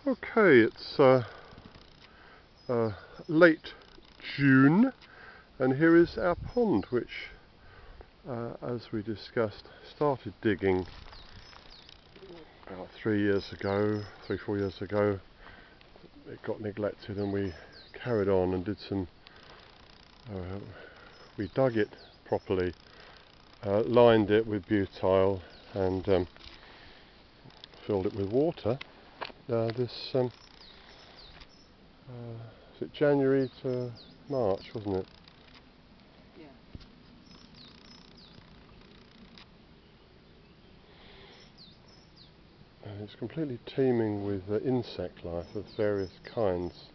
Okay, it's late June, and here is our pond, which, as we discussed, started digging about 3 years ago, 4 years ago. It got neglected, and we carried on and did some. We dug it properly, lined it with butyl, and filled it with water. Is it January to March, wasn't it? Yeah. And it's completely teeming with insect life of various kinds.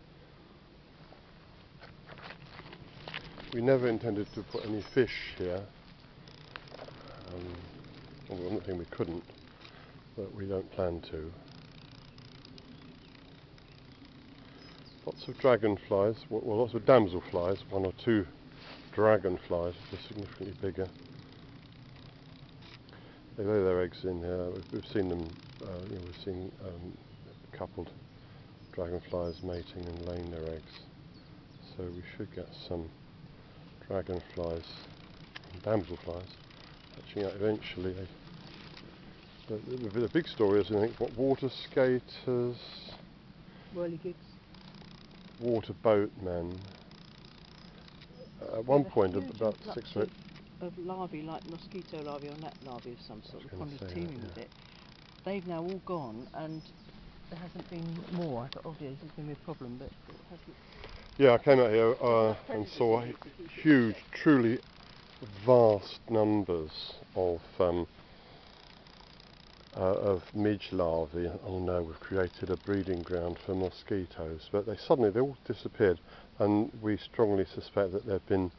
We never intended to put any fish here. Well, I'm not saying we couldn't, but we don't plan to. Lots of dragonflies, well, lots of damselflies, 1 or 2 dragonflies, which are significantly bigger. They lay their eggs in here. We've seen them, we've seen coupled dragonflies mating and laying their eggs. So we should get some dragonflies and damselflies hatching out eventually. The big story is, I think, what water skaters, whirligigs, water boatmen. At one point, about 6 or 8 of larvae, like mosquito larvae or gnat larvae of some sort. The pond was teeming with it. They've now all gone, and there hasn't been more. I thought, oh dear, this is going to be a problem, but it hasn't. Yeah, I came out here and saw huge, truly vast numbers of midge larvae. Oh no, we've created a breeding ground for mosquitoes, but they all disappeared, and we strongly suspect that they've been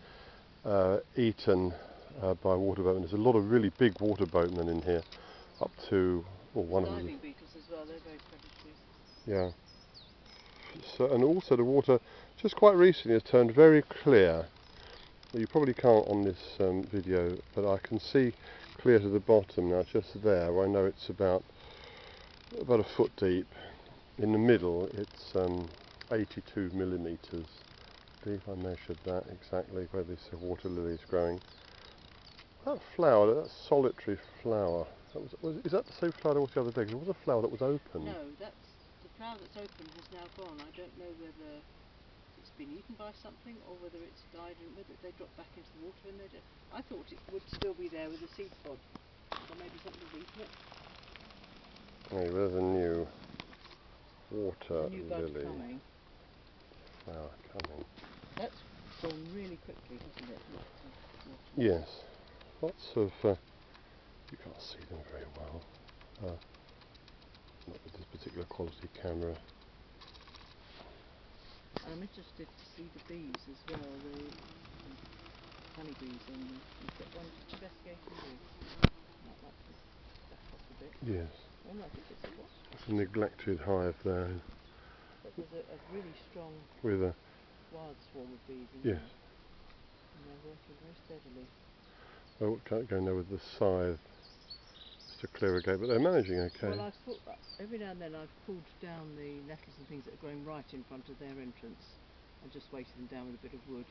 eaten by water boatmen. There's a lot of really big water boatmen in here, up to one of them. Diving beetles as well, they're very predatory. Yeah. So, and also the water just quite recently has turned very clear. You probably can't on this video, but I can see clear to the bottom now, just there, where I know it's about a foot deep. In the middle it's 82 millimetres. I believe I measured that exactly where this water lily is growing. That flower, that solitary flower, is that the same flower that was the other day? 'Cause there was a flower that was open. No, that's the flower that's open has now gone. I don't know whether it's been eaten by something or whether it's died and whether they dropped back into the water and they did. I thought it would still be there with the seed pod, so maybe something's eaten it. Hey, there's a new water new bud lily coming. flower coming. That's gone really quickly, hasn't it? Yes, lots of. You can't see them very well. Not with this particular quality camera. I'm interested to see the bees as well, the honeybees, and you've got one investigating you. Might like to back up a bit. Yes. Oh no, I think it's a wasp. It's a neglected hive there. But there's a really strong With a wild swarm of bees in yes. there. And they're working very steadily. I can't go in there with the scythe just to clear a gate, but they're managing okay. Well, every now and then I've pulled down the nettles and things that are growing right in front of their entrance and just weighted them down with a bit of wood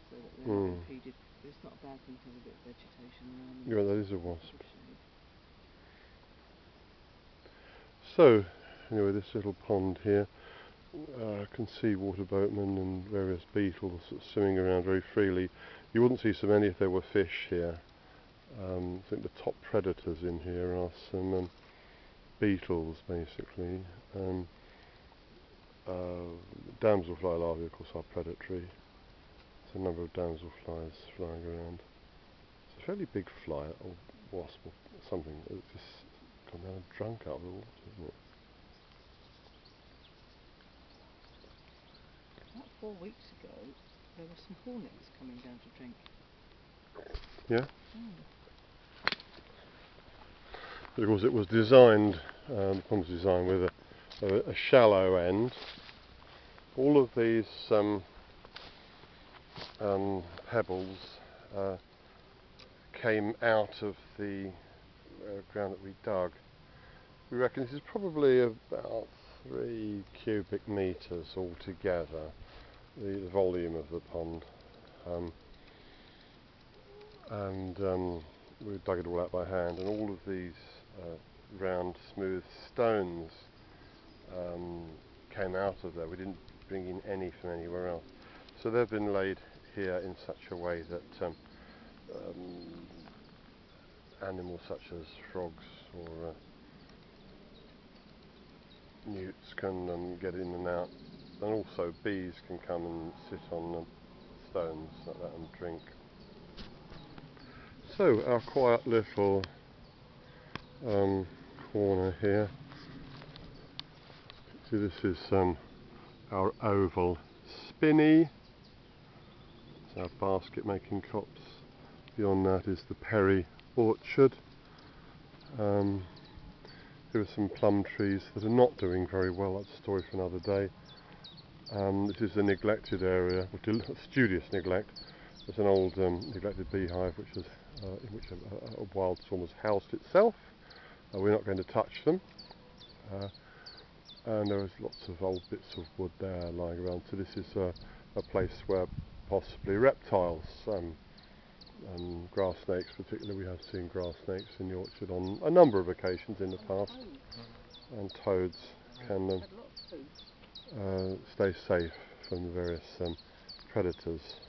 so that they're not impeded. But it's not a bad thing to have a bit of vegetation around them. Yeah, that is a wasp. So, anyway, this little pond here, I can see water boatmen and various beetles swimming around very freely. You wouldn't see so many if there were fish here. I think the top predators in here are some beetles, basically. Damselfly larvae, of course, are predatory. There's a number of damselflies flying around. It's a fairly big fly, or wasp, or something. It's just gone down and drunk out of the water, isn't it? About 4 weeks ago, there were some hornets coming down to drink. Yeah? But of course it was designed, the pond was designed with a shallow end. All of these pebbles came out of the ground that we dug. We reckon this is probably about 3 cubic meters altogether, the volume of the pond. We dug it all out by hand, and all of these round smooth stones came out of there. We didn't bring in any from anywhere else, so they've been laid here in such a way that animals such as frogs or newts can get in and out, and also bees can come and sit on the stones like that and drink. So our quiet little corner here. See, this is our oval spinney. It's our basket making copse. Beyond that is the Perry orchard. There are some plum trees that are not doing very well. That's a story for another day. This is a neglected area, studious neglect. There's an old neglected beehive in which a wild swan has housed itself. We're not going to touch them. And there is lots of old bits of wood there lying around. So this is a place where possibly reptiles and grass snakes, particularly, we have seen grass snakes in the orchard on a number of occasions in the past, and toads can stay safe from the various predators.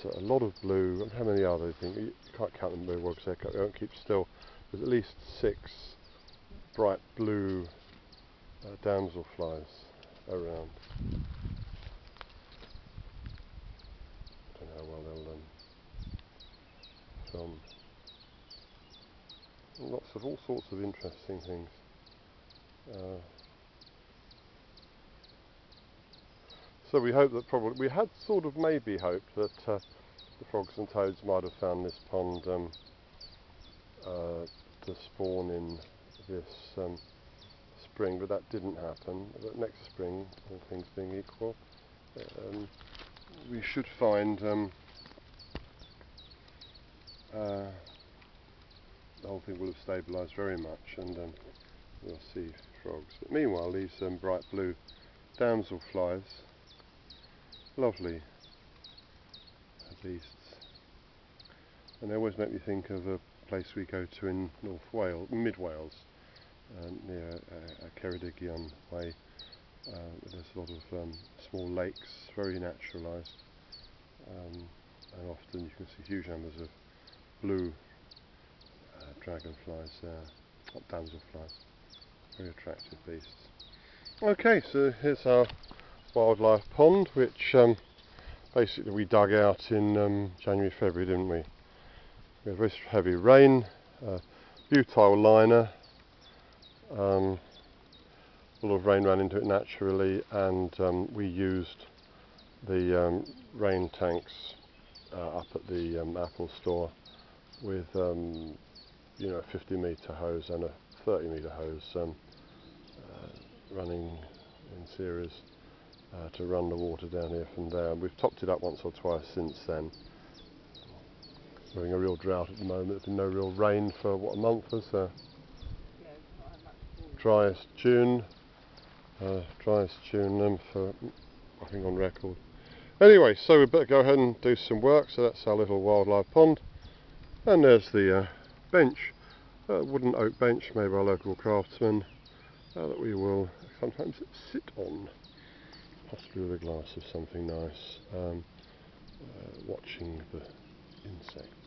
So a lot of blue. How many are there? I think you can't count them very well because they don't keep still. There's at least 6 bright blue damselflies around. I don't know how well they'll film. Lots of all sorts of interesting things. So we hope that we had sort of maybe hoped that the frogs and toads might have found this pond to spawn in this spring, but that didn't happen. But next spring, all things being equal, we should find the whole thing will have stabilised very much, and we'll see frogs. But meanwhile, these bright blue damselflies, lovely beasts, and they always make me think of a place we go to in mid Wales, near Ceredigion way. There's a lot of small lakes, very naturalised, and often you can see huge numbers of blue dragonflies there, not damselflies, very attractive beasts. Okay, so here's our wildlife pond, which basically we dug out in January, February, didn't we? We had very heavy rain, butyl liner, a lot of rain ran into it naturally, and we used the rain tanks up at the Apple store with a 50-metre hose and a 30-metre hose running in series to run the water down here from there. We've topped it up once or twice since then. We're having a real drought at the moment. There's been no real rain for a month or so. Driest June for I think on record. Anyway, so we better go ahead and do some work. So that's our little wildlife pond, and there's the bench, wooden oak bench made by a local craftsman that we will sometimes sit on, possibly with a glass of something nice, watching the insects.